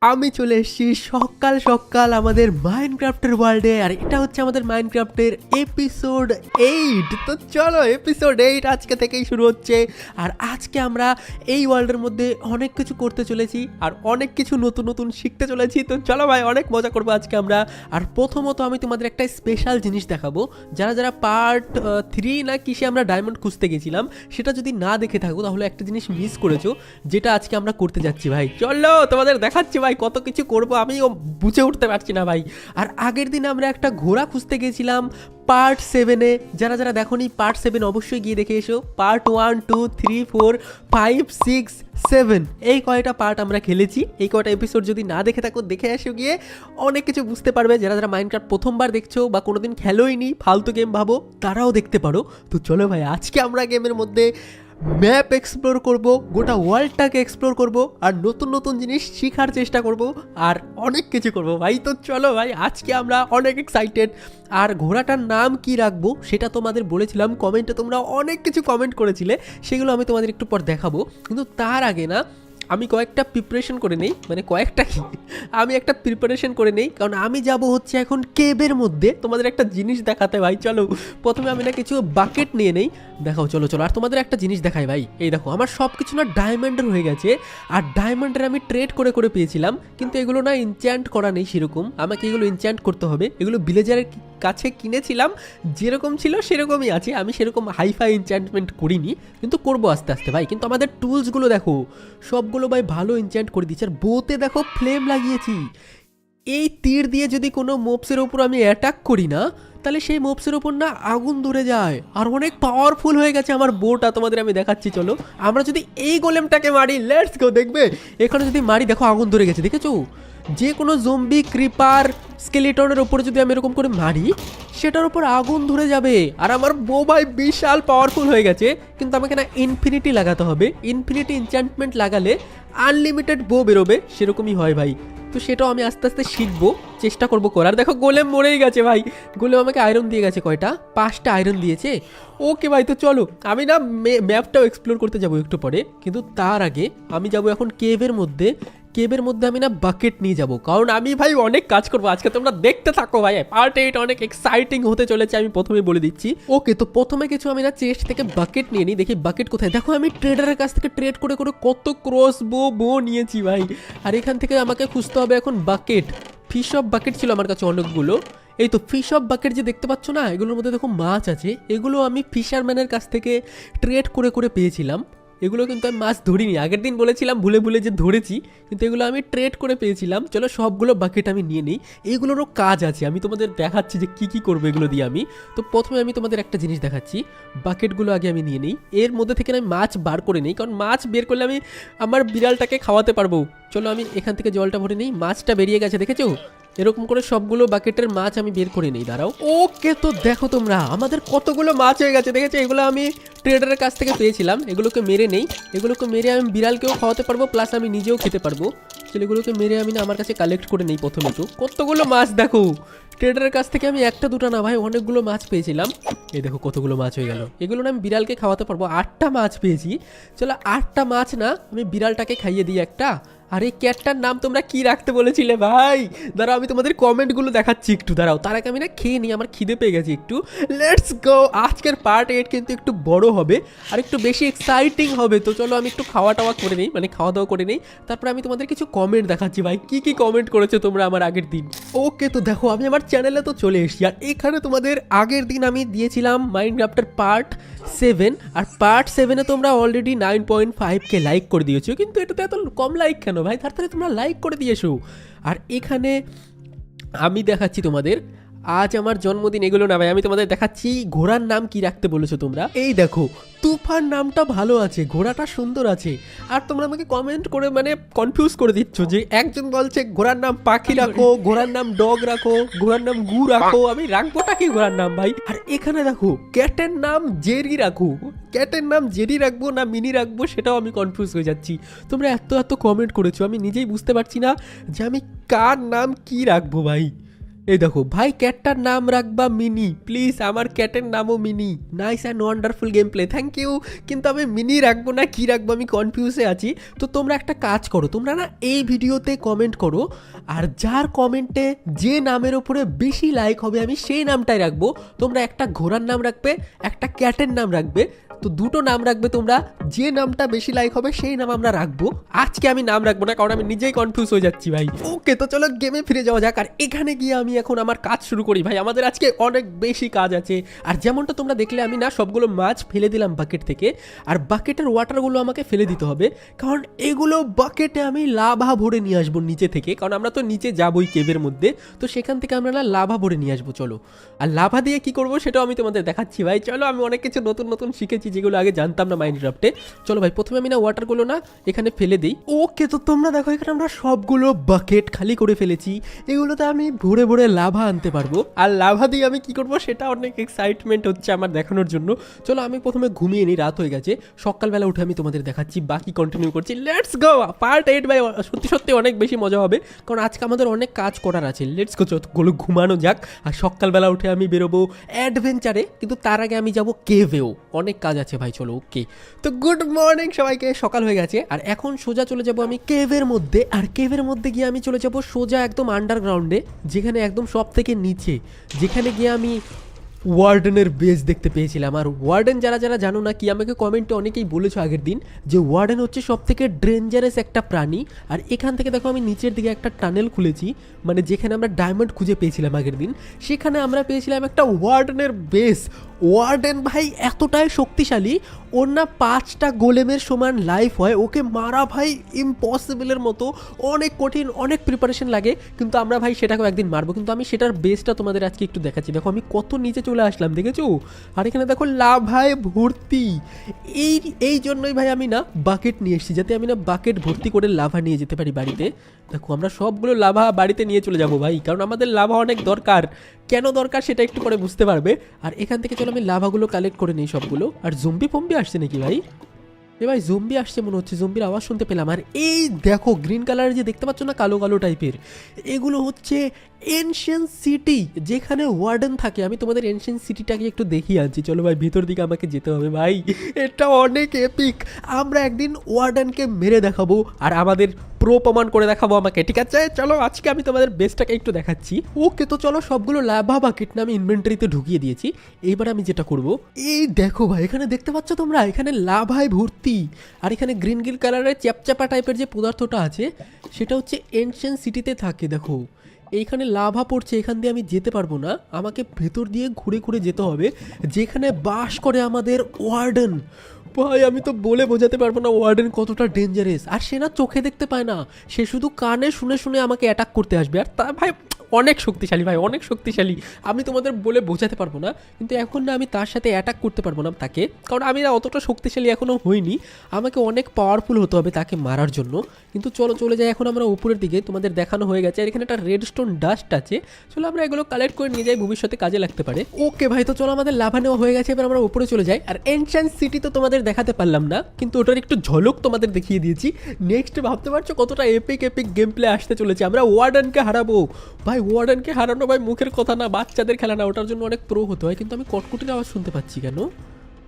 আমি চলে এসেছি সকাল সকাল আমাদের মাইনক্রাফটের ওয়ার্ল্ডে। আর এটা হচ্ছে আমাদের মাইনক্রাফটের এপিসোড 8। তো চলো এপিসোড 8 আজকে থেকেই শুরু হচ্ছে। আর আজকে আমরা এই ওয়ার্ল্ডের মধ্যে অনেক কিছু করতে চলেছি আর অনেক কিছু নতুন নতুন শিখতে চলেছি। তো চলো ভাই, অনেক মজা করবো আজকে আমরা। আর প্রথমত আমি তোমাদের একটা স্পেশাল জিনিস দেখাবো। যারা যারা পার্ট 3 না কিসে আমরা ডায়মন্ড খুঁজতে গেছিলাম, সেটা যদি না দেখে থাকো তাহলে একটা জিনিস মিস করেছো, যেটা আজকে আমরা করতে যাচ্ছি। ভাই চলো তোমাদের দেখাচ্ছি ভাই কত কিছু করবো, আমিও বুঝে উঠতে পারছি না ভাই। আর আগের দিন আমরা একটা ঘোড়া খুঁজতে গেছিলাম পার্ট 7-এ। যারা যারা দেখোনি পার্ট 7 অবশ্যই গিয়ে দেখে এসো। পার্ট 1, 2, 3, 4, 5, 6, 7 এই কয়টা পার্ট আমরা খেলেছি। এই কয়টা এপিসোড যদি না দেখে থাকো দেখে এসো, গিয়ে অনেক কিছু বুঝতে পারবে। যারা যারা মাইনক্রাফট প্রথমবার দেখছো বা কোনোদিন খেলোইনি, ফালতু গেম ভাবো, তারাও দেখতে পারো। তো চলো ভাই, আজকে আমরা গেমের মধ্যে ম্যাপ এক্সপ্লোর করব, গোটা ওয়ার্ল্ডটাকে এক্সপ্লোর করব, আর নতুন নতুন জিনিস শেখার চেষ্টা করব, আর অনেক কিছু করব ভাই। তো চলো ভাই, আজকে আমরা অনেক এক্সাইটেড। আর ঘোড়াটার নাম কি রাখবো সেটা তোমাদের বলেছিলাম কমেন্টে, তোমরা অনেক কিছু কমেন্ট করেছিলে, সেগুলো আমি তোমাদের একটু পর দেখাবো। কিন্তু তার আগে না, আমি কয়েকটা প্রিপারেশন করে নেই, মানে কয়েকটা কি, আমি একটা প্রিপারেশন করে নেই, কারণ আমি যাব হচ্ছে এখন কেবের মধ্যে তোমাদের একটা জিনিস দেখাতে ভাই। চলো প্রথমে আমি না কিছু বাকেট নিয়ে নেই, দেখাও। চলো চলো, আর তোমাদের একটা জিনিস দেখাই ভাই। এই দেখো, আমার সব কিছু না ডায়মন্ডের হয়ে গেছে। আর ডায়মন্ডের আমি ট্রেড করে করে পেয়েছিলাম, কিন্তু এগুলো না ইনচ্যান্ট করা নেই সেরকম, আমাকে এগুলো ইনচ্যান্ট করতে হবে। এগুলো ভিলেজারের কাছে কিনেছিলাম, যেরকম ছিল সেরকমই আছে, আমি সেরকম হাইফাই এনচ্যান্টমেন্ট করিনি, কিন্তু করবো আস্তে আস্তে ভাই। কিন্তু আমাদের টুলসগুলো দেখো, সবগুলো ভাই ভালো এনচ্যান্ট করে দিচ্ছে। আর বোতে দেখো ফ্লেম লাগিয়েছি। এই তীর দিয়ে যদি কোনো মোবসের ওপর আমি অ্যাটাক করি না, তাহলে সেই মোবসের ওপর না আগুন ধরে যায়, আর অনেক পাওয়ারফুল হয়ে গেছে আমার বোটা। তোমাদের আমি দেখাচ্ছি, চলো আমরা যদি এই গোলেমটাকে মারি, লেটস গো। দেখবে এখানে যদি মারি, দেখো আগুন ধরে গেছে, দেখেছো? যে কোনো জম্বি, ক্রিপার, স্কেলিটনের ওপরে যদি আমি এরকম করে মারি, সেটার উপর আগুন ধরে যাবে। আর আমার বো ভাই বিশাল পাওয়ারফুল হয়ে গেছে। কিন্তু আমাকে না ইনফিনিটি লাগাতে হবে, ইনফিনিটি এনচ্যান্টমেন্ট লাগালে আনলিমিটেড বো বেরোবে, সেরকমই হয় ভাই। তো সেটাও আমি আস্তে আস্তে শিখবো, চেষ্টা করবো করার। দেখো গোলেম মরেই গেছে ভাই। গোলেম আমাকে আয়রন দিয়ে গেছে, কয়টা? 5টা আয়রন দিয়েছে। ওকে ভাই, তো চলো আমি না ম্যাপটাও এক্সপ্লোর করতে যাবো একটু পরে। কিন্তু তার আগে আমি যাবো এখন কেভের মধ্যে। কেভের মধ্যে আমি না বাকেট নিয়ে যাব, কারণ আমি ভাই অনেক কাজ করবো আজকে। তোমরা দেখতে থাকো ভাই, পার্ট 8 অনেক এক্সাইটিং হতে চলেছে, আমি প্রথমে বলে দিচ্ছি। ওকে, তো প্রথমে কিছু আমি না চেস্ট থেকে বাকেট নিয়ে নিই, দেখি বাকেট কোথায়। দেখো আমি ট্রেডারের কাছ থেকে ট্রেড করে করে কত ক্রস বো নিয়েছি ভাই। আর এখান থেকে আমাকে খুঁজতে হবে এখন বাকেট। ফিশ অফ বাকেট ছিল আমার কাছে অনেকগুলো। এই তো ফিশ অফ বাকেট যে দেখতে পাচ্ছ না, এগুলোর মধ্যে দেখো মাছ আছে। এগুলো আমি ফিশারম্যানের কাছ থেকে ট্রেড করে করে পেয়েছিলাম। এগুলো কিন্তু আমি মাছ ধরিনি, আগের দিন বলেছিলাম ভুলে ভুলে যে ধরেছি, কিন্তু এগুলো আমি ট্রেড করে পেয়েছিলাম। চলো সবগুলো বাকেট আমি নিয়ে নিই। এইগুলোরও কাজ আছে, আমি তোমাদের দেখাচ্ছি যে কি কি করবো এগুলো দিয়ে আমি। তো প্রথমে আমি তোমাদের একটা জিনিস দেখাচ্ছি, বাকেটগুলো আগে আমি নিয়ে নিই। এর মধ্যে থেকে আমি মাছ বার করে নিই, কারণ মাছ বের করলে আমি আমার বিড়ালটাকে খাওয়াতে পারবো। চলো আমি এখান থেকে জলটা ভরে নিই। মাছটা বেরিয়ে গেছে, দেখেছো? এরকম করে সবগুলো বাকেটের মাছ আমি বের করে নিই, দাঁড়াও। ওকে, তো দেখো তোমরা আমাদের কতগুলো মাছ হয়ে গেছে, দেখেছো? এগুলো আমি ট্রেডারের কাছ থেকে পেয়েছিলাম। এগুলোকে মেরে নেই, এগুলোকে মেরে আমি বিড়ালকেও খাওয়াতে পারবো, প্লাস আমি নিজেও খেতে পারবো। চলো এগুলোকে মেরে আমি না আমার কাছে কালেক্ট করে নেই প্রথমে। তো কতগুলো মাছ দেখো, ট্রেডারের কাছ থেকে আমি একটা দুটো না ভাই অনেকগুলো মাছ পেয়েছিলাম। এই দেখো কতগুলো মাছ হয়ে গেল। এগুলো না আমি বিড়ালকে খাওয়াতে পারবো। 8টা মাছ পেয়েছি। চলো 8টা মাছ না আমি বিড়ালটাকে খাইয়ে দিই একটা। আর এই ক্যাটটার নাম তোমরা কি রাখতে বলেছিলে ভাই? দাঁড়াও আমি তোমাদের কমেন্টগুলো দেখাচ্ছি একটু, দাঁড়াও। তার আগে আমি না খেয়ে নিই, আমার খিদে পেয়ে গেছে একটু। Let's go. আজকের পার্ট 8 কিন্তু একটু বড় হবে আর একটু বেশি এক্সাইটিং হবে। তো চলো আমি একটু খাওয়া টাওয়া করে নিই, মানে খাওয়া দাওয়া করে নিই। তারপরে আমি তোমাদের কিছু কমেন্ট দেখাচ্ছি ভাই, কি কি কমেন্ট করেছো তোমরা আমার আগের দিন। ওকে, তো দেখো আমি আমার চ্যানেলে তো চলে এসেছি। আর এখানে তোমাদের আগের দিন আমি দিয়েছিলাম মাইনক্রাফটের পার্ট 7। আর পার্ট 7-এ তোমরা অলরেডি 9.5K লাইক করে দিয়েছো, কিন্তু এটাতে এত কম লাইক কেন ভাই? তাড়াতাড়ি তোমরা লাইক করে দিয়েছো। আর এখানে আমি দেখাচ্ছি তোমাদের আজ আমার জন্মদিন। এগুলো না ভাই, আমি তোমাদের দেখাচ্ছি ঘোড়ার নাম কি রাখতে বলেছো তোমরা। এই দেখো, তুফান নামটা ভালো আছে, ঘোড়াটা সুন্দর আছে। আর তোমরা আমাকে কমেন্ট করে মানে কনফিউজ করে দিচ্ছ, যে একজন বলছে ঘোড়ার নাম পাখি রাখো, ঘোড়ার নাম ডগ রাখো, ঘোড়ার নাম গু রাখো। আমি রাখবোটা কি ঘোড়ার নাম ভাই? আর এখানে দেখো ক্যাটের নাম জেরি রাখো। ক্যাটের নাম জেরি রাখবো না মিনি রাখবো, সেটাও আমি কনফিউজ হয়ে যাচ্ছি। তোমরা এত এত কমেন্ট করেছো, আমি নিজেই বুঝতে পারছি না যে আমি কার নাম কি রাখবো ভাই। এই দেখো ভাই, ক্যাটটার নাম রাখবা মিনি, প্লিজ আমার ক্যাটের নামও Mini. Nice and wonderful game play, thank you. কিন্তু আমি মিনি রাখবো না কি রাখবো আমি কনফিউজে আছি। তো তোমরা একটা কাজ করো, তোমরা না এই ভিডিওতে কমেন্ট করো, আর যার কমেন্টে যে নামের ওপরে বেশি লাইক হবে আমি সেই নামটাই রাখবো। তোমরা একটা ঘোড়ার নাম রাখবে, একটা ক্যাটের নাম রাখবে, তো দুটো নাম রাখবে তোমরা, যে নামটা বেশি লাইক হবে সেই নাম আমরা রাখবো। আজকে আমি নাম রাখবো না, কারণ আমি নিজেই কনফিউজ হয়ে যাচ্ছি ভাই। ওকে, তো চলো গেমে ফিরে যাওয়া যাক, আর এখানে গিয়ে আমি এখন আমার কাজ শুরু করি। ভাই আমাদের আজকে অনেক বেশি কাজ আছে। আর যেমনটা তোমরা দেখলে আমি না সবগুলো মাছ ফেলে দিলাম বাকেট থেকে, আর বাকেটের ওয়াটারগুলো আমাকে ফেলে দিতে হবে, কারণ এগুলো বাকেটে আমি লাভা ভরে নিয়ে আসবো নিচে থেকে, কারণ আমরা তো নিচে যাবোই কেভের মধ্যে, তো সেখান থেকে আমরা না লাভা ভরে নিয়ে আসবো। চলো, আর লাভা দিয়ে কি করবো সেটাও আমি তোমাদের দেখাচ্ছি ভাই। চলো, আমি অনেক কিছু নতুন নতুন শিখেছি যেগুলো আগে জানতাম না মাইনক্রাফটে। চলো ভাই, প্রথমে আমি না ওয়াটারগুলো না এখানে ফেলে দিই। ওকে, তো তোমরা দেখো এখানে আমরা সবগুলো বাকেট খালি করে ফেলেছি। এগুলোতে আমি ভরে ভরে লাভা আনতে পারবো, আর লাভা দিয়ে আমি কি করবো সেটা অনেক এক্সাইটমেন্ট হচ্ছে আমার দেখানোর জন্য। চলো আমি প্রথমে ঘুমিয়ে নিই, রাত হয়ে গেছে। সকালবেলা উঠে আমি তোমাদের দেখাচ্ছি, বাকি কন্টিনিউ করছি। লেটস গো পার্ট 8 ভাই, সত্যি সত্যি অনেক বেশি মজা হবে, কারণ আজকে আমাদের অনেক কাজ করার আছে। লেটস গো, চলো ঘুমানো যাক। আর সকালবেলা উঠে আমি বেরোবো অ্যাডভেঞ্চারে, কিন্তু তার আগে আমি যাবো কেভেও, অনেক কাজ আছে ভাই। চলো ওকে, তো গুড মর্নিং সবাইকে, সকাল হয়ে গেছে। আর এখন সোজা চলে যাব আমি কেভের মধ্যে, আর কেভের মধ্যে গিয়ে আমি চলে যাব সোজা একদম আন্ডারগ্রাউন্ডে, যেখানে একদম সব থেকে নিচে, যেখানে গিয়ে আমি ওয়ার্ডেনের বেস দেখতে পেয়েছিলাম। আর ওয়ার্ডেন যারা যারা জানো না কি, আমাকে কমেন্টে অনেকেই বলেছো আগের দিন যে ওয়ার্ডেন হচ্ছে সব থেকে ডেঞ্জারাস একটা প্রাণী। আর এখান থেকে দেখো আমি নিচের দিকে একটা টানেল খুলেছি, মানে যেখানে আমরা ডায়মন্ড খুঁজে পেয়েছিলাম আগের দিন, সেখানে আমরা পেয়েছিলাম একটা ওয়ার্ডেনের বেস। ওয়ার্ডেন ভাই এতটাই শক্তিশালী, ওর না 5টা গোলেমের সমান লাইফ হয়, ওকে মারা ভাই ইম্পসিবলের মতো, অনেক কঠিন, অনেক প্রিপারেশন লাগে, কিন্তু আমরা ভাই সেটাকেও একদিন মারবো। কিন্তু আমি সেটার বেসটা তোমাদের আজকে একটু দেখাচ্ছি। দেখো আমি কত নিচে চলে আসলাম, দেখেছো? আর এখানে দেখো লাভায় ভর্তি। এই জন্যই ভাই আমি না বাকেট নিয়ে এসেছি, যাতে আমি না বাকেট ভর্তি করে লাভা নিয়ে যেতে পারি বাড়িতে। দেখো আমরা সবগুলো লাভা বাড়িতে নিয়ে চলে যাবো ভাই, কারণ আমাদের লাভা অনেক দরকার। কেন দরকার সেটা একটু পরে বুঝতে পারবে। আর এখান থেকে চলো আমি লাভাগুলো কালেক্ট করে নিই সবগুলো। আর জম্বি ফম্বি আসছে নাকি ভাই? এ ভাই জম্বি আসছে মনে হচ্ছে, জম্বির আওয়াজ শুনতে পেলাম। আর এই দেখো গ্রিন কালারের যে দেখতে পাচ্ছ না, কালো কালো টাইপের, এগুলো হচ্ছে এনশিয়েন্ট সিটি, যেখানে ওয়ার্ডেন থাকে। আমি তোমাদের এনশিয়েন্ট সিটিটাকে একটু দেখিয়ে আনছি। চলো ভাই, ভেতর দিকে আমাকে যেতে হবে ভাই, এটা অনেক এপিক। আমরা একদিন ওয়ার্ডেনকে মেরে দেখাবো, আর আমাদের প্রো প্রমাণ করে দেখাবো আমাকে, ঠিক আছে? চলো আজকে আমি তোমাদের বেসটাকে একটু দেখাচ্ছি। ওকে, তো চলো সবগুলো লাভা বাকেট না আমি ইনভেন্টরিতে ঢুকিয়ে দিয়েছি। এইবার আমি যেটা করব, এই দেখো ভাই, এখানে দেখতে পাচ্ছ তোমরা, এখানে লাভায় ভর্তি। আর এখানে গ্রিন গ্রিন কালারের চ্যাপচ্যাপা টাইপের যে পদার্থটা আছে, সেটা হচ্ছে এনশিয়েন্ট সিটিতে থাকে। দেখো এইখানে লাভা পড়ছে, এখান দিয়ে আমি যেতে পারবো না, আমাকে ভেতর দিয়ে ঘুরে ঘুরে যেতে হবে, যেখানে বাস করে আমাদের ওয়ার্ডেন। ভাই আমি তো বলে বোঝাতে পারবো না ওয়ার্ডেন কতটা ডেঞ্জারাস। আর সে না চোখে দেখতে পায় না, সে শুধু কানে শুনে শুনে আমাকে অ্যাটাক করতে আসবে। আর তা ভাই অনেক শক্তিশালী ভাই, অনেক শক্তিশালী, আমি তোমাদের বলে বোঝাতে পারবো না। কিন্তু এখন না আমি তার সাথে অ্যাটাক করতে পারবো না তাকে, কারণ আমি না অতটা শক্তিশালী এখনও হইনি, আমাকে অনেক পাওয়ারফুল হতে হবে তাকে মারার জন্য। কিন্তু চলো চলে যাই এখন আমরা উপরের দিকে, তোমাদের দেখানো হয়ে গেছে। আর এখানে একটা রেডস্টোন ডাস্ট আছে, চলো আমরা এগুলো কালেক্ট করে নিয়ে যাই, ভবিষ্যতে কাজে লাগতে পারে। ওকে ভাই, তো চলো আমাদের লাভা নেওয়া হয়ে গেছে, এবার আমরা উপরে চলে যাই। আর এনশিয়েন্ট সিটি তো তোমাদের দেখাতে পারলাম না, কিন্তু ওটার একটু ঝলক তোমাদের দেখিয়ে দিয়েছি। নেক্সট ভাবতে পারছো কতটা এপিক এপিক গেম প্লে আসতে চলেছে, আমরা ওয়ার্ডেনকে হারাবো ভাই। ওয়ার্ডেনকে হারানো ভাই মুখের কথা না, বাচ্চাদের খেলা না, ওটার জন্য অনেক প্রো হতে হয়। কিন্তু আমি কটকুটির আওয়াজ শুনতে পাচ্ছি কেন?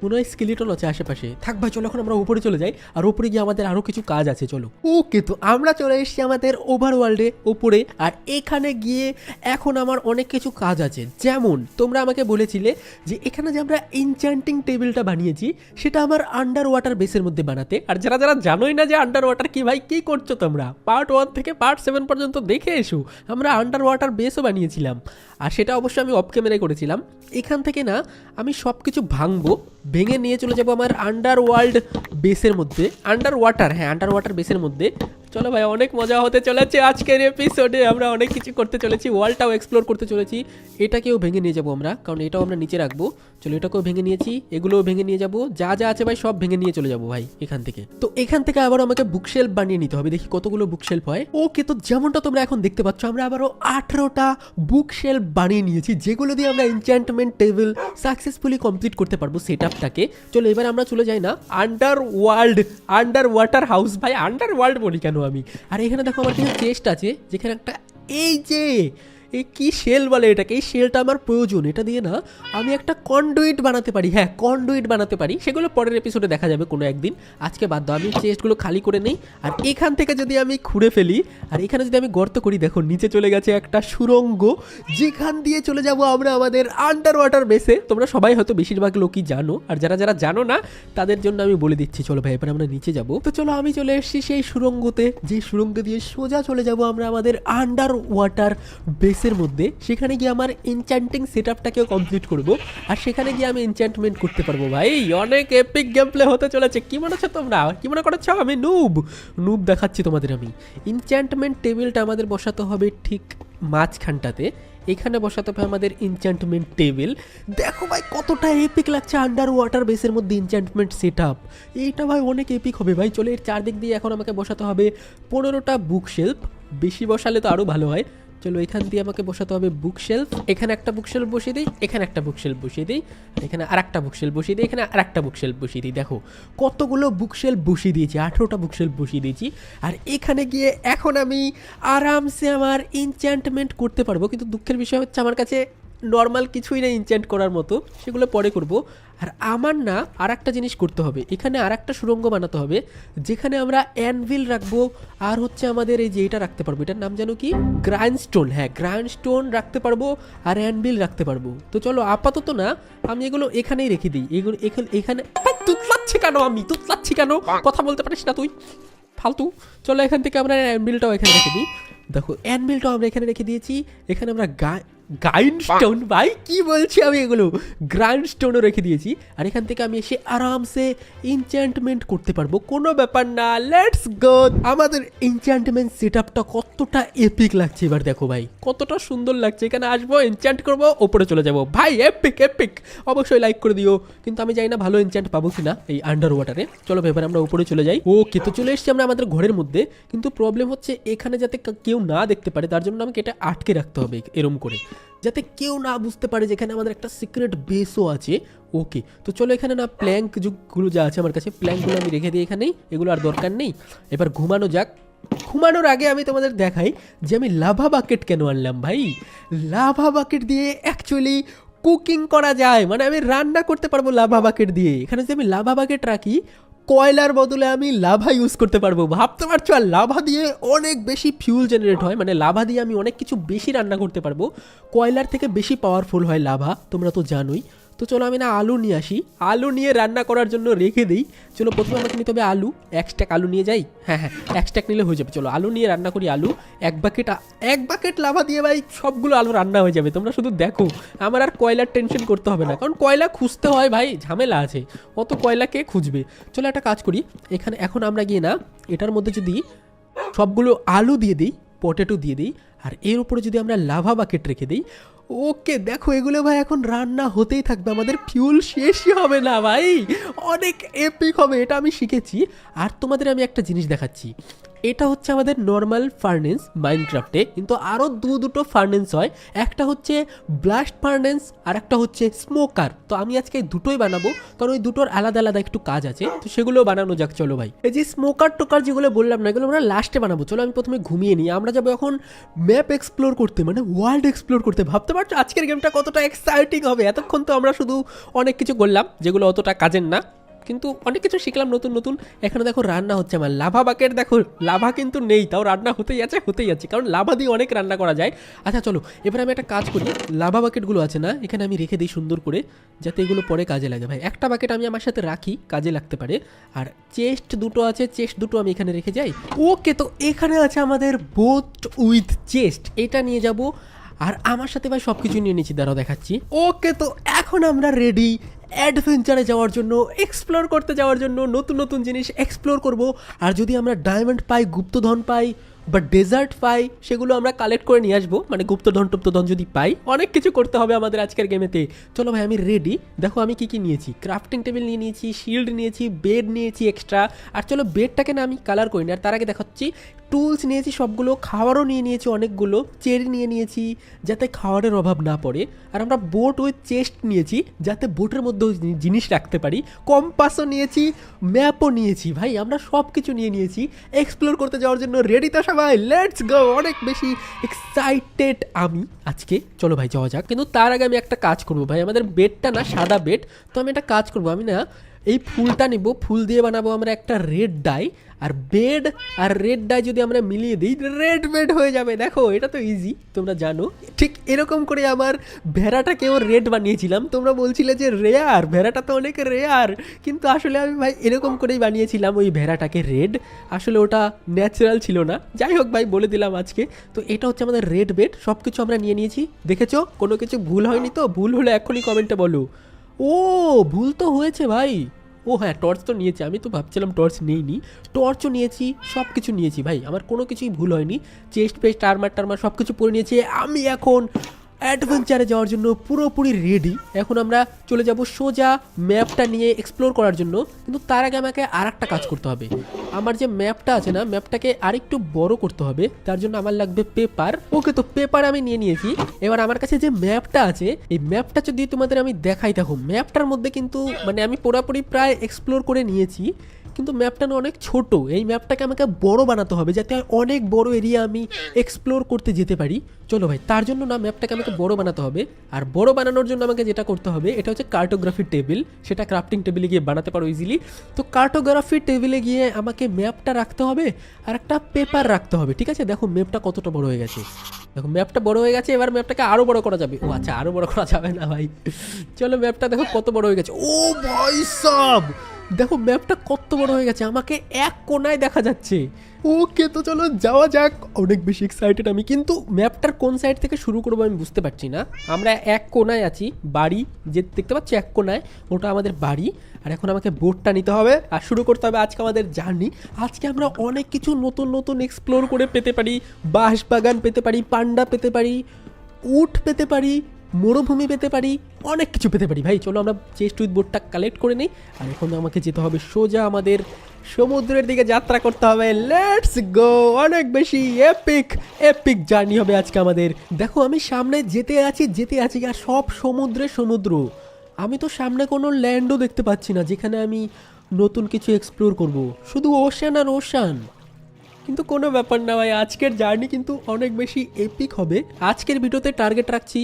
মনে হয় স্কেলিটন আছে আশেপাশে। থাক ভাই, চলো এখন আমরা উপরে চলে যাই, আর উপরে গিয়ে আমাদের আরও কিছু কাজ আছে। চলো ওকে, তো আমরা চলে এসেছি আমাদের ওভারওয়ার্ল্ডে উপরে। আর এখানে গিয়ে এখন আমার অনেক কিছু কাজ আছে, যেমন তোমরা আমাকে বলেছিলে যে এখানে যে আমরা এনচ্যান্টিং টেবিলটা বানিয়েছি, সেটা আমার আন্ডার ওয়াটার বেসের মধ্যে বানাতে। আর যারা যারা জানোই না যে আন্ডার ওয়াটার কি, ভাই কি করছো তোমরা, পার্ট 1 থেকে পার্ট 7 পর্যন্ত দেখে এসো, আমরা আন্ডার ওয়াটার বেসও বানিয়েছিলাম। আর সেটা অবশ্যই আমি অফ ক্যামেরায় করেছিলাম। এখান থেকে না আমি সব কিছু ভাঙবো, ভেঙে নিয়ে চলে যাবো আমার আন্ডার ওয়ার্ল্ড বেসের মধ্যে, আন্ডার ওয়াটার, হ্যাঁ আন্ডার ওয়াটার বেসের মধ্যে। চলো ভাই, অনেক মজা হতে চলেছে আজকের এপিসোডে, আমরা অনেক কিছু করতে চলেছি, ওয়ার্ল্ডটাও এক্সপ্লোর করতে চলেছি। এটাকেও ভেঙে নিয়ে যাবো আমরা, কারণ এটাও আমরা নিচে রাখবো। চলো এটাকেও ভেঙে নিয়েছি, এগুলোও ভেঙে নিয়ে যাবো, যা যা আছে ভাই সব ভেঙে নিয়ে চলে যাবো ভাই এখান থেকে। তো এখান থেকে আবার আমাকে বুকশেলফ বানিয়ে নিতে হবে, দেখি কতগুলো বুকশেলফ হয়। ওকে, তো যেমনটা তোমরা এখন দেখতে পাচ্ছ, আমরা আবারও 18টা বুকশেলফ বানিয়ে নিয়েছি, যেগুলো দিয়ে আমরা এনচ্যান্টমেন্ট টেবিল সাকসেসফুলি কমপ্লিট করতে পারবো সেটআপটাকে। চলো এবার আমরা চলে যাই না আন্ডার ওয়াটার হাউস, ভাই আন্ডার ওয়ার্ল্ড বলি কেন আমি। আর এখানে দেখো আমার কিছু চেস্ট আছে, যেখানে একটা এই যে এই কি শেল বলে এটাকে, এই শেলটা আমার প্রয়োজন, এটা দিয়ে না আমি একটা কন্ডুইট বানাতে পারি। হ্যাঁ, কন্ডুইট বানাতে পারি, সেগুলো পরের এপিসোডে দেখা যাবে কোনো একদিন। আজকে বাদ দাও, আমি চেস্টগুলো খালি করে নেই। আর এখান থেকে যদি আমি খুঁড়ে ফেলি আর এখানে যদি আমি গর্ত করি, দেখো নিচে চলে গেছে একটা সুড়ঙ্গ, যেখান দিয়ে চলে যাব আমরা আমাদের আন্ডার ওয়াটার বেসে। তোমরা সবাই হয়তো বেশিরভাগ লোকই জানো, আর যারা যারা জানো না তাদের জন্য আমি বলে দিচ্ছি। চলো ভাই, এবার আমরা নিচে যাব। তো চলো, আমি চলে এসেছি সেই সুড়ঙ্গতে, যে সুড়ঙ্গ দিয়ে সোজা চলে যাব আমরা আমাদের আন্ডার ওয়াটার বেসের মধ্যে। সেখানে গিয়ে আমার এনচ্যান্টিং সেটআপটাকেও কমপ্লিট করব, আর সেখানে গিয়ে আমি এনচ্যান্টমেন্ট করতে পারবো। ভাই অনেক এপিক গেম প্লে হতে চলেছে। কি মনে হচ্ছে তোমরা, কি মনে করছো আমি নুব দেখাচ্ছি তোমাদের। আমি এনচ্যান্টমেন্ট টেবিলটা আমাদের বসাতে হবে ঠিক মাঝখানটাতে, এখানে বসাতে হবে আমাদের এনচ্যান্টমেন্ট টেবিল। দেখো ভাই কতটা এপিক লাগছে আন্ডার ওয়াটার বেসের মধ্যে এনচ্যান্টমেন্ট সেটআপ। এইটা ভাই অনেক এপিক হবে ভাই। চলে এর চারদিক দিয়ে এখন আমাকে বসাতে হবে 15টা বুক শেলফ, বেশি বসালে তো আরও ভালো হয়। চলো, এখান দিয়ে আমাকে বসাতে হবে বুক শেলফ। এখানে একটা বুক শেলফ বসিয়ে দিই, এখানে একটা বুক শেলফ বসিয়ে দিই, এখানে আর একটা বুক শেলফ বসিয়ে দিই, এখানে আর একটা বুক শেলফ বসিয়ে দিই। দেখো কতগুলো বুক শেলফ বসিয়ে দিয়েছি, 18টা বুক শেলফ বসিয়ে দিয়েছি। আর এখানে গিয়ে এখন আমি আরামসে আমার এনচ্যান্টমেন্ট করতে পারবো। কিন্তু দুঃখের বিষয় হচ্ছে আমার কাছে নর্মাল কিছুই না এনচ্যান্ট করার মতো, সেগুলো পরে করব। আর আমার না আর একটা জিনিস করতে হবে, এখানে আর একটা সুড়ঙ্গ বানাতে হবে যেখানে আমরা অ্যানভিল রাখবো, আর হচ্ছে আমাদের এই যে এটা রাখতে পারবো, এটার নাম জানো কি, গ্রাইন্ডস্টোন। হ্যাঁ, গ্রাইন্ডস্টোন রাখতে পারবো আর অ্যানভিল রাখতে পারবো। তো চলো, আপাতত না আমি এগুলো এখানেই রেখে দিই। এগুলো এখানে তুতলাচ্ছি কেন, আমি তুতলাচ্ছি কেন, কথা বলতে পারিস না তুই ফালতু। চলো, এখান থেকে আমরা অ্যানভিলটাও এখানে রেখে দিই। দেখো অ্যানভিলটাও আমরা এখানে রেখে দিয়েছি। এখানে আমরা গ্রাইন্ডস্টোন, ভাই কি বলছি আমি, এগুলো গ্রাইন্ডস্টোনও রেখে দিয়েছি। আর এখান থেকে আমি এসে আরামসে এনচ্যান্টমেন্ট করতে পারবো, কোনো ব্যাপার না। Let's go. আমাদের এনচ্যান্টমেন্ট সেটআপটা কতটা এপিক লাগছে এবার দেখো ভাই, কতটা সুন্দর লাগছে। এখানে আসবো, এনচ্যান্ট করবো, ওপরে চলে যাবো। ভাই এপিক এপিক, অবশ্যই লাইক করে দিও। কিন্তু আমি জানি না ভালো এনচ্যান্ট পাবো কিনা এই আন্ডার ওয়াটারে। চলো এবার আমরা উপরে চলে যাই। ওকে, তো চলে এসেছি আমরা আমাদের ঘরের মধ্যে। কিন্তু প্রবলেম হচ্ছে এখানে যাতে কেউ না দেখতে পারে, তার জন্য আমাকে এটা আটকে রাখতে হবে এরম করে, যাতে কেউ না বুঝতে পারে যে এখানে আমাদের একটা সিক্রেট বেসও আছে। ওকে, তো চলো এখানে না প্ল্যাঙ্ক যুগগুলো যা আছে আমার কাছে, প্ল্যাঙ্কগুলো আমি রেখে দিই এখানেই, এগুলো আর দরকার নেই। এবার ঘুমানো যাক। ঘুমানোর আগে আমি তোমাদের দেখাই যে আমি লাভা বাকেট কেন আনলাম। ভাই লাভা বাকেট দিয়ে অ্যাকচুয়ালি কুকিং করা যায়, মানে আমি রান্না করতে পারবো লাভা বাকেট দিয়ে। এখানে যদি আমি লাভা বাকেট রাখি, কয়লার বদলে আমি লাভা ইউজ করতে পারবো, ভাবতে পারছো? আর লাভা দিয়ে অনেক বেশি ফিউল জেনারেট হয়, মানে লাভা দিয়ে আমি অনেক কিছু বেশি রান্না করতে পারবো। কয়লার থেকে বেশি পাওয়ারফুল হয় লাভা, তোমরা তো জানোই। তো চলো আমি না আলু নিয়ে আসি, আলু নিয়ে রান্না করার জন্য রেখে দিই। চলো প্রথমে আমাকে নিতে হবে আলু, এক স্ট্যাক আলু নিয়ে যাই। হ্যাঁ, এক স্ট্যাক নিলে হয়ে যাবে। চলো আলু নিয়ে রান্না করি। আলু এক বাকেট লাভা দিয়ে ভাই সবগুলো আলু রান্না হয়ে যাবে। তোমরা শুধু দেখো, আমার আর কয়লার টেনশন করতে হবে না, কারণ কয়লা খুঁজতে হয় ভাই, ঝামেলা আছে, অত কয়লা কে খুঁজবে। চলো একটা কাজ করি, এখানে এখন আমরা গিয়ে না এটার মধ্যে যদি সবগুলো আলু দিয়ে দিই, পটেটো দিয়ে দিই, আর এর উপরে যদি আমরা লাভা বাকেট রেখে দিই। ওকে, দেখো এগুলো ভাই এখন রান্না হতেই থাকবে, আমাদের ফিউল শেষই হবে না ভাই, অনেক এপিক হবে, এটা আমি শিখেছি। আর তোমাদের আমি একটা জিনিস দেখাচ্ছি, এটা হচ্ছে আমাদের নর্মাল ফার্নেন্স মাইনক্রাফটে, কিন্তু আরও দুটো ফার্নেন্স হয়, একটা হচ্ছে ব্লাস্ট ফার্নেন্স আর একটা হচ্ছে স্মোকার। তো আমি আজকে দুটোই বানাবো, কারণ ওই দুটোর আলাদা আলাদা একটু কাজ আছে, তো সেগুলো বানানো যাক। চলো ভাই, এই যে স্মোকার টোকার যেগুলো বললাম না, এগুলো আমরা লাস্টে বানাবো। চলো আমি প্রথমে ঘুমিয়ে নিই, আমরা যাবো এখন ম্যাপ এক্সপ্লোর করতে, মানে ওয়ার্ল্ড এক্সপ্লোর করতে। ভাবতে পারছো আজকের গেমটা কতটা এক্সাইটিং হবে। এতক্ষণ তো আমরা শুধু অনেক কিছু করলাম যেগুলো অতটা কাজের না, কিন্তু অনেক কিছু শিখলাম নতুন নতুন। এখানে দেখো রান্না হচ্ছে আমার, লাভা বাকেট দেখো, লাভা কিন্তু নেই, তাও রান্না হতেই আছে, কারণ লাভা দিয়ে অনেক রান্না করা যায়। আচ্ছা চলো এবার আমি একটা কাজ করি, লাভা বাকেটগুলো আছে না এখানে আমি রেখে দিই সুন্দর করে, যাতে এগুলো পরে কাজে লাগে। ভাই একটা বাকেট আমি আমার সাথে রাখি, কাজে লাগতে পারে। আর চেস্ট দুটো আছে, চেস্ট দুটো আমি এখানে রেখে যাই। ওকে, তো এখানে আছে আমাদের বোট উইথ চেস্ট, এটা নিয়ে যাব। আর আমার সাথে ভাই সব কিছু নিয়ে নিয়েছি, দাঁড়াও দেখাচ্ছি। ওকে, তো এখন আমরা রেডি অ্যাডভেঞ্চারে যাওয়ার জন্য, এক্সপ্লোর করতে যাওয়ার জন্য, নতুন নতুন জিনিস এক্সপ্লোর করব। আর যদি আমরা ডায়মন্ড পাই, গুপ্তধন পাই বা ডেজার্ট পাই, সেগুলো আমরা কালেক্ট করে নিয়ে আসবো, মানে গুপ্তধন টুপ্তধন যদি পাই। অনেক কিছু করতে হবে আমাদের আজকের গেমেতে। চলো ভাই আমি রেডি। দেখো আমি কি নিয়েছি, ক্রাফটিং টেবিল নিয়ে নিয়েছি, শিল্ড নিয়েছি, বেড নিয়েছি এক্সট্রা। আর চলো বেডটাকে না আমি কালার করি না, আর তার আগে দেখাচ্ছি টুলস নিয়েছি সবগুলো, খাওয়ারও নিয়ে নিয়েছি অনেকগুলো, চেরি নিয়ে নিয়েছি যাতে খাওয়ারের অভাব না পড়ে। আর আমরা বোট উইথ চেস্ট নিয়েছি যাতে বোটের মধ্যে জিনিস রাখতে পারি। কম্পাসও নিয়েছি, ম্যাপও নিয়েছি। ভাই আমরা সব কিছু নিয়ে নিয়েছি, এক্সপ্লোর করতে যাওয়ার জন্য রেডি তো আচ্ছা ভাই লেটস গো, অনেক বেশি এক্সাইটেড আমি আজকে। চলো ভাই যাওয়া যাক, কিন্তু তার আগে আমি একটা কাজ করবো ভাই। আমাদের বেডটা না সাদা বেড, তো আমি একটা কাজ করবো, আমি না এই ফুলটা নিব, ফুল দিয়ে বানাবো আমরা একটা রেড ডাই। আর বেড আর রেড ডাই যদি আমরা মিলিয়ে দিই রেড বেড হয়ে যাবে। দেখো এটা তো ইজি, তোমরা জানো। ঠিক এরকম করে আমার ভেড়াটাকেও রেড বানিয়েছিলাম। তোমরা বলছিলে যে রেয়ার, ভেড়াটা তো অনেক রেয়ার, কিন্তু আসলে আমি ভাই এরকম করেই বানিয়েছিলাম ওই ভেড়াটাকে রেড। আসলে ওটা ন্যাচারাল ছিল না। যাই হোক ভাই, বলে দিলাম আজকে। তো এটা হচ্ছে আমাদের রেড বেড, সব কিছু আমরা নিয়ে নিয়েছি। দেখেছো কোনো কিছু ভুল হয়নি তো? ভুল হলে এখনই কমেন্টে বলো। ও ভুল তো হয়েছে ভাই। ও হ্যাঁ, টর্চ তো নিয়েছি, আমি তো ভাবছিলাম টর্চ নেইনি। টর্চও নিয়েছি, সব কিছু নিয়েছি ভাই, আমার কোনো কিছুই ভুল হয়নি। চেস্ট পেস্ট আর্মার টার্মার সব কিছু পরে নিয়েছি। আমি এখন অ্যাডভেঞ্চারে যাওয়ার জন্য পুরোপুরি রেডি। এখন আমরা চলে যাব সোজা ম্যাপটা নিয়ে এক্সপ্লোর করার জন্য। কিন্তু তার আগে আমাকে আর একটা কাজ করতে হবে। আমার যে ম্যাপটা আছে না, ম্যাপটাকে আরেকটু বড় করতে হবে। তার জন্য আমার লাগবে পেপার। ওকে, তো পেপার আমি নিয়ে নিয়েছি। এবার আমার কাছে যে ম্যাপটা আছে, এই ম্যাপটা যদি তোমাদের আমি দেখাই, দেখো ম্যাপটার মধ্যে কিন্তু মানে আমি পুরোপুরি প্রায় এক্সপ্লোর করে নিয়েছি, কিন্তু ম্যাপটা না অনেক ছোট। এই ম্যাপটাকে আমাকে বড় বানাতে হবে, যাতে অনেক বড় এরিয়া আমি এক্সপ্লোর করতে যেতে পারি। চলো ভাই, তার জন্য না ম্যাপটাকে আমাকে বড় বানাতে হবে। আর বড় বানানোর জন্য আমাকে যেটা করতে হবে, এটা হচ্ছে কার্টোগ্রাফি টেবিল। সেটা ক্রাফটিং টেবিলে গিয়ে বানাতে পারো ইজিলি। তো কার্টোগ্রাফি টেবিলে গিয়ে আমাকে ম্যাপটা রাখতে হবে আর একটা পেপার রাখতে হবে। ঠিক আছে, দেখো ম্যাপটা কতটা বড় হয়ে গেছে। দেখো ম্যাপটা বড় হয়ে গেছে। এবার ম্যাপটাকে আরও বড় করা যাবে। ও আচ্ছা, আরও বড় করা যাবে না ভাই। চলো ম্যাপটা দেখো কত বড় হয়ে গেছে। ও ভাই সাব, দেখো ম্যাপটা কত বড় হয়ে গেছে, আমাকে এক কোণায় দেখা যাচ্ছে। ওকে, তো চলো যাওয়া যাক। অনেক বেশি এক্সাইটেড আমি, কিন্তু ম্যাপটার কোন সাইড থেকে শুরু করবো আমি বুঝতে পারছি না। আমরা এক কোণায় আছি, বাড়ি যে দেখতে পাচ্ছি এক কোণায়, ওটা আমাদের বাড়ি। আর এখন আমাকে বোটটা নিতে হবে আর শুরু করতে হবে আজকে আমাদের জার্নি। আজকে আমরা অনেক কিছু নতুন নতুন এক্সপ্লোর করে পেতে পারি। বাঁশ বাগান পেতে পারি, পান্ডা পেতে পারি, উট পেতে পারি, মরুভূমি পেতে পারি, অনেক কিছু পেতে পারি ভাই। চলো আমরা চেস্ট উইথ বোটটা কালেক্ট করে নিই। আর এখন আমাকে যেতে হবে সোজা আমাদের সমুদ্রের দিকে, যাত্রা করতে হবে। Let's go. অনেক বেশি এপিক এপিক জার্নি হবে আজকে আমাদের। দেখো আমি সামনে যেতে আছি আর সব সমুদ্রে সমুদ্র। আমি তো সামনে কোনো ল্যান্ডও দেখতে পাচ্ছি না যেখানে আমি নতুন কিছু এক্সপ্লোর করব, শুধু ওশান আর ওশান। কিন্তু কোনো ব্যাপার না ভাই, আজকের জার্নি কিন্তু অনেক বেশি এপিক হবে। আজকের ভিডিওতে টার্গেট রাখছি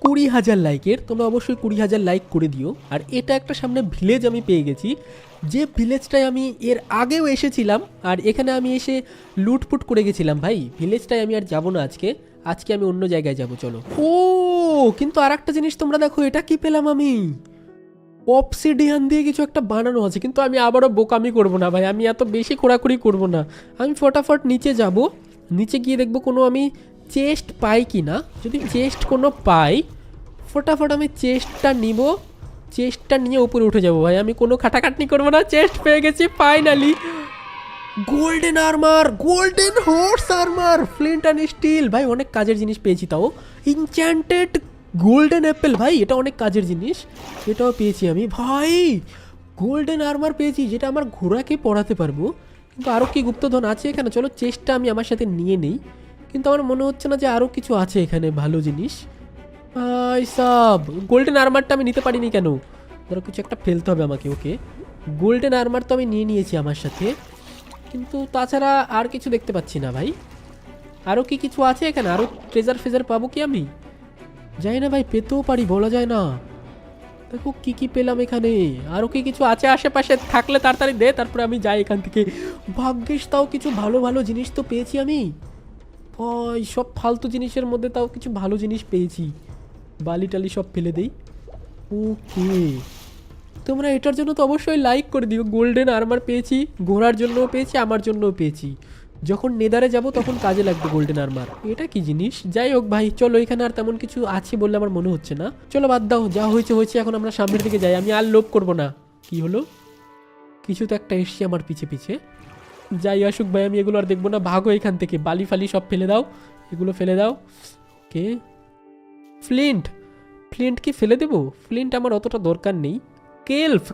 20,000 লাইকের। তোমরা অবশ্যই 20,000 লাইক করে দিও। আর এটা একটা সামনে ভিলেজ আমি পেয়ে গেছি, যে ভিলেজটায় আমি এর আগেও এসেছিলাম। আর এখানে আমি এসে লুটপুট করে গেছিলাম ভাই। ভিলেজটায় আমি আর যাবো না আজকে। আজকে আমি অন্য জায়গায় যাব। চলো। ও কিন্তু আর একটা জিনিস তোমরা দেখো, এটা কি পেলাম আমি? অবসিডিয়ান দিয়ে কিছু একটা বানানো আছে। কিন্তু আমি আবারও বোকামি করব না ভাই, আমি এত বেশি খোঁড়াখুড়ি করব না। আমি ফটাফট নিচে যাব, নিচে গিয়ে দেখবো কোনো আমি চেস্ট পাই কি না। যদি চেস্ট কোনো পাই, ফটাফট আমি চেস্টটা নিব, চেস্টটা নিয়ে উপরে উঠে যাব ভাই। আমি কোনো খাটাখাটনি করবো না। চেস্ট পেয়ে গেছি finally. Golden armour, golden horse armour, flint and steel ভাই, অনেক কাজের জিনিস পেয়েছি। তাও ইনচ্যান্টেড গোল্ডেন অ্যাপেল ভাই, এটা অনেক কাজের জিনিস, এটাও পেয়েছি আমি ভাই। গোল্ডেন আর্মার পেয়েছি, যেটা আমার ঘোড়াকে পরাতে পারবো। কিন্তু আরও কি গুপ্তধন আছে এখানে? চলো চেষ্টা আমি আমার সাথে নিয়ে নেই। কিন্তু আমার মনে হচ্ছে না যে আরও কিছু আছে এখানে ভালো জিনিস। ভাই সব গোল্ডেন আর্মারটা আমি নিতে পারিনি কেন? ধরো কিছু একটা ফেলতে হবে আমাকে। ওকে, গোল্ডেন আর্মার তো আমি নিয়ে নিয়েছি আমার সাথে, কিন্তু তাছাড়া আর কিছু দেখতে পাচ্ছি না ভাই। আরও কি কিছু আছে এখানে? আরও ট্রেজার ফেজার পাবো কি আমি? যাই না ভাই, পেতেও পারি, বলা যায় না। দেখো কি কি পেলাম এখানে। আরও কি কিছু আছে আশেপাশে? থাকলে তাড়াতাড়ি দে, তারপরে আমি যাই এখান থেকে। ভাগ্যিস তাও কিছু ভালো ভালো জিনিস তো পেয়েছি আমি ভাই। সব ফালতু জিনিসের মধ্যে তাও কিছু ভালো জিনিস পেয়েছি। বালি টালি সব ফেলে দেই। ওকে, তোমরা এটার জন্য তো অবশ্যই লাইক করে দিও। গোল্ডেন আর্মার পেয়েছি, ঘোড়ার জন্যও পেয়েছি, আমার জন্যও পেয়েছি। যখন নেদারে যাব তখন কাজে লাগবে গোল্ডেন আর্মার। এটা কি জিনিস? যাই হোক ভাই, চলো। এখানে আর তেমন কিছু আছে বললে আমার মনে হচ্ছে না। চলো বাদ দাও, যা হয়েছে হয়েছে। এখন আমরা সামনের দিকে যাই, আমি আর লোভ করবো না। কি হলো? কিছু তো একটা এসছে আমার পিছে পিছে। যাই আসুক ভাই, আমি এগুলো আর দেখবো না। ভাগো এখান থেকে, বালি ফালি সব ফেলে দাও, এগুলো ফেলে দাও। ওকে, ফ্লিন্ট, ফ্লিন্ট কি ফেলে দেবো? ফ্লিন্ট আমার অতটা দরকার নেই। কেল্প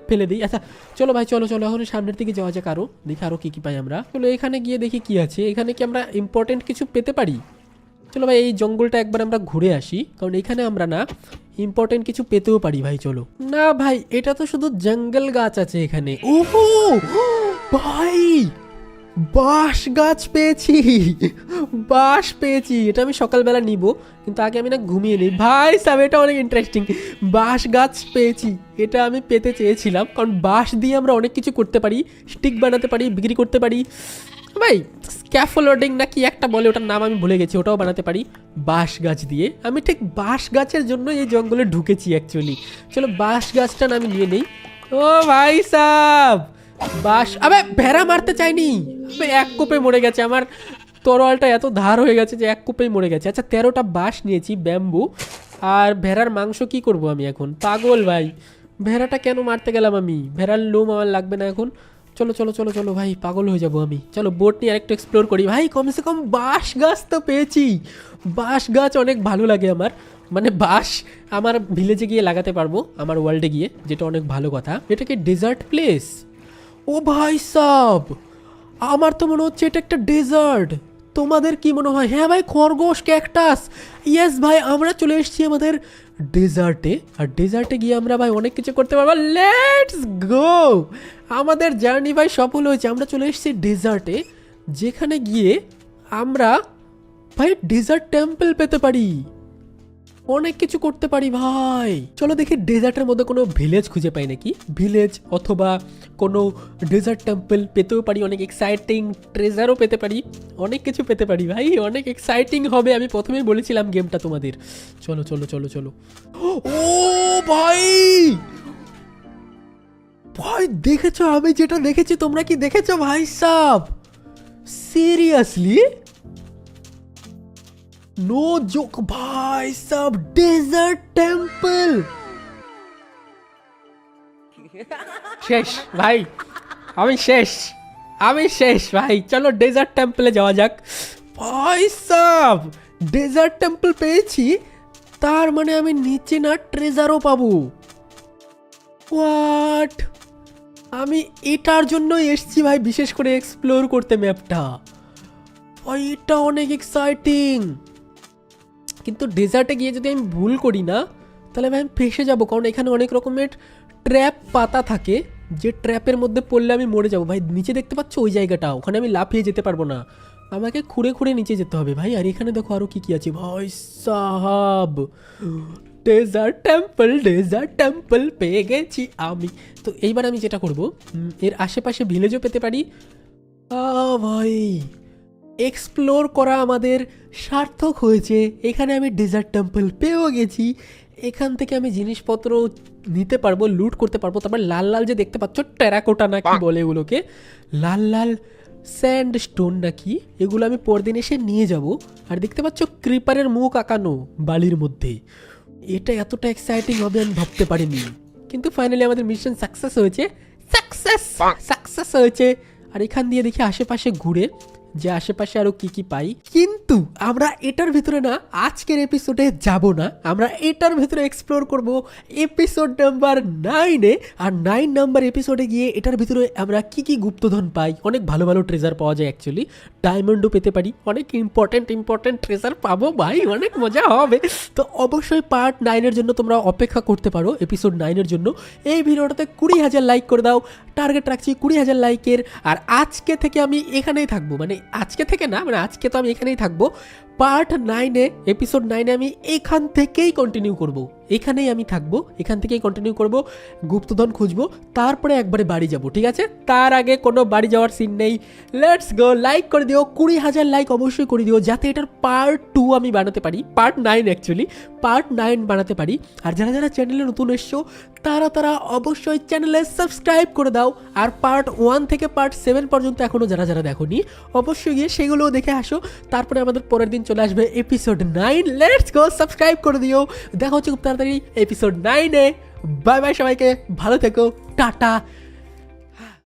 ফেলে দিই। আচ্ছা চলো ভাই, চলো এখন সামনের দিকে যাওয়া যাক। আরও দেখি আরও কী কী পাই আমরা। চলো এখানে গিয়ে দেখি কি আছে। এখানে কি আমরা ইম্পর্টেন্ট কিছু পেতে পারি? চলো ভাই, এই জঙ্গলটা একবার আমরা ঘুরে আসি, কারণ এখানে আমরা না ইম্পর্টেন্ট কিছু পেতেও পারি ভাই। চলো না ভাই, এটা তো শুধু জঙ্গল গাছ আছে এখানে। ওহো ভাই, বাঁশ গাছ পেয়েছি, বাঁশ পেয়েছি। এটা আমি সকালবেলা নিব, কিন্তু আগে আমি না ঘুমিয়ে নিই ভাই সাহেব। এটা অনেক ইন্টারেস্টিং। বাঁশ গাছ পেয়েছি, এটা আমি পেতে চেয়েছিলাম, কারণ বাঁশ দিয়ে আমরা অনেক কিছু করতে পারি, স্টিক বানাতে পারি, বিক্রি করতে পারি ভাই। স্ক্যাফোল্ডিং না কি একটা বলে, ওটার নাম আমি ভুলে গেছি, ওটাও বানাতে পারি বাঁশ গাছ দিয়ে। আমি ঠিক বাঁশ গাছের জন্য এই জঙ্গলে ঢুকেছি অ্যাকচুয়ালি। চলো বাঁশ গাছটা না আমি নিয়ে নেই। ও ভাই সাহেব, বাঁশ, আবে ভেড়া মারতে চাইনি, আবে এক কোপে মরে গেছে। আমার তরোয়ালটা এত ধার হয়ে গেছে যে এক কোপেই মরে গেছে। আচ্ছা 13টা বাঁশ নিয়েছি, ব্যাম্বু। আর ভেড়ার মাংস কি করব আমি এখন? পাগল ভাই, ভেড়াটা কেন মারতে গেলাম আমি? ভেড়ার লোম আমার লাগবে না এখন। চলো চলো চলো চলো ভাই, পাগল হয়ে যাবো আমি। চলো বোট নিয়ে আরেকটু এক্সপ্লোর করি ভাই। কমসে কম বাঁশ গাছ তো পেয়েছি। বাঁশ গাছ অনেক ভালো লাগে আমার, মানে বাঁশ আমার ভিলেজে গিয়ে লাগাতে পারবো, আমার ওয়ার্ল্ডে গিয়ে, যেটা অনেক ভালো কথা। এটা কি ডেজার্ট প্লেস? ও ভাই সাব, আমার তো মনে হচ্ছে এটা একটা ডেজার্ট। তোমাদের কি মনে হয়? হ্যাঁ ভাই, খরগোশ, ক্যাকটাস। ইয়েস ভাই, আমরা চলে এসেছি আমাদের ডেজার্টে। আর ডেজার্টে গিয়ে আমরা ভাই অনেক কিছু করতে পারবো। লেটস গো, আমাদের জার্নি ভাই সফল হয়েছে। আমরা চলে এসেছি ডেজার্টে, যেখানে গিয়ে আমরা ভাই ডেজার্ট টেম্পল পেতে পারি, অনেক কিছু করতে পারি ভাই। চলো দেখি ডেজার্টের মধ্যে কোনো ভিলেজ খুঁজে পাই নাকি। ভিলেজ অথবা কোনো ডেজার্ট টেম্পল পেতেও পারি, অনেক এক্সাইটিং ট্রেজারও পেতে পারি, অনেক কিছু পেতে পারি ভাই, অনেক এক্সাইটিং হবে। আমি প্রথমেই বলেছিলাম গেমটা তোমাদের। চলো চলো চলো চলো। ও ভাই, ভাই দেখেছো আমি যেটা দেখেছি, তোমরা কি দেখেছো ভাই সাব? সিরিয়াসলি, নো জোক ভাই সাব, ডেজার্ট টেম্পল। শেষ ভাই, আমি শেষ, আমি শেষ ভাই। চলো ডেজার্ট টেম্পলে যাওয়া যাক। ভাই সাব, ডেজার্ট টেম্পল পেয়েছি, তার মানে আমি নিচে না ট্রেজারও পাবো। হোয়াট, আমি এটার জন্যই এসছি ভাই, বিশেষ করে এক্সপ্লোর করতে ম্যাপটা। ভাই এটা অনেক এক্সাইটিং, কিন্তু ডেজার্টে গিয়ে যদি আমি ভুল করি না, তাহলে ভাই আমি ফেসে যাবো, কারণ এখানে অনেক রকমের ট্র্যাপ পাতা থাকে, যে ট্র্যাপের মধ্যে পড়লে আমি মরে যাবো ভাই। নিচে দেখতে পাচ্ছ ওই জায়গাটা, ওখানে আমি লাফিয়ে যেতে পারবো না, আমাকে খুঁড়ে খুঁড়ে নিচে যেতে হবে ভাই। আর এখানে দেখো আরও কী কী আছে ভাই সাহাব, ডেজার্ট টেম্পল পেয়ে গেছি আমি। তো এইবার আমি যেটা করব, এর আশেপাশে ভিলেজও পেতে পারি ভাই। এক্সপ্লোর করা আমাদের সার্থক হয়েছে। এখানে আমি ডেজার্ট টেম্পল পেয়েও গেছি, এখান থেকে আমি জিনিসপত্র নিতে পারবো, লুট করতে পারবো। তারপর লাল লাল যে দেখতে পাচ্ছ, টেরাকোটা নাকি বলে এগুলোকে, লাল লাল স্যান্ড স্টোন নাকি, এগুলো আমি পরদিন এসে নিয়ে যাব। আর দেখতে পাচ্ছ ক্রিপারের মুখ আঁকানো বালির মধ্যে, এটা এতটা এক্সাইটিং হবে আমি ভাবতে পারিনি। কিন্তু ফাইনালি আমাদের মিশন সাকসেস হয়েছে, সাকসেস হয়েছে। আর এখান দিয়ে দেখি আশেপাশে ঘুরে যে আশেপাশে আরো কি কি পাই। কিন্তু আমরা এটার ভিতরে না, আজকের এপিসোডে যাব না, আমরা এটার ভিতরে এক্সপ্লোর করব এপিসোড নাম্বার 9-এ। আর 9 নাম্বার এপিসোডে গিয়ে এটার ভিতরে আমরা কি কি গুপ্তধন পাই, অনেক ভালো ভালো ট্রেজার পাওয়া যায় অ্যাকচুয়ালি, ডায়মন্ডও পেতে পারি, অনেক ইম্পর্টেন্ট ট্রেজার পাবো ভাই, অনেক মজা হবে। তো অবশ্যই পার্ট 9-এর জন্য তোমরা অপেক্ষা করতে পারো, এপিসোড 9-এর জন্য। এই ভিডিওটাতে 20,000 লাইক করে দাও, টার্গেট রাখছি 20,000 লাইকের। আর আজকে থেকে আমি এখানেই থাকবো, মানে আজকে থেকে না, মানে আজকে তো আমি এখানেই থাকবো। পার্ট 9-এ, এপিসোড 9-এ আমি এখান থেকেই কন্টিনিউ করব, এখানেই আমি থাকবো, এখান থেকেই কন্টিনিউ করব, গুপ্তধন খুঁজবো, তারপরে একবারে বাড়ি যাব, ঠিক আছে? তার আগে কোনো বাড়ি যাওয়ার সিন নেই। লেটস গো, লাইক করে দিও, 20,000 লাইক অবশ্যই করে দিও, যাতে এটার পার্ট 2 আমি বানাতে পারি, পার্ট 9 অ্যাকচুয়ালি, পার্ট 9 বানাতে পারি। আর যারা যারা চ্যানেলে নতুন এসছো, তারা অবশ্যই চ্যানেলে সাবস্ক্রাইব করে দাও। আর পার্ট 1 থেকে পার্ট 7 পর্যন্ত এখনও যারা দেখোনি, অবশ্যই গিয়ে সেগুলোও দেখে আসো। তারপরে আমাদের পরের দিন চলে আসবে এপিসোড 9। লেটস গো, সাবস্ক্রাইব করে দিও। দেখা হচ্ছে খুব তাড়াতাড়ি এপিসোড 9-এ। বাই বাই সবাইকে, ভালো থেকো, টাটা।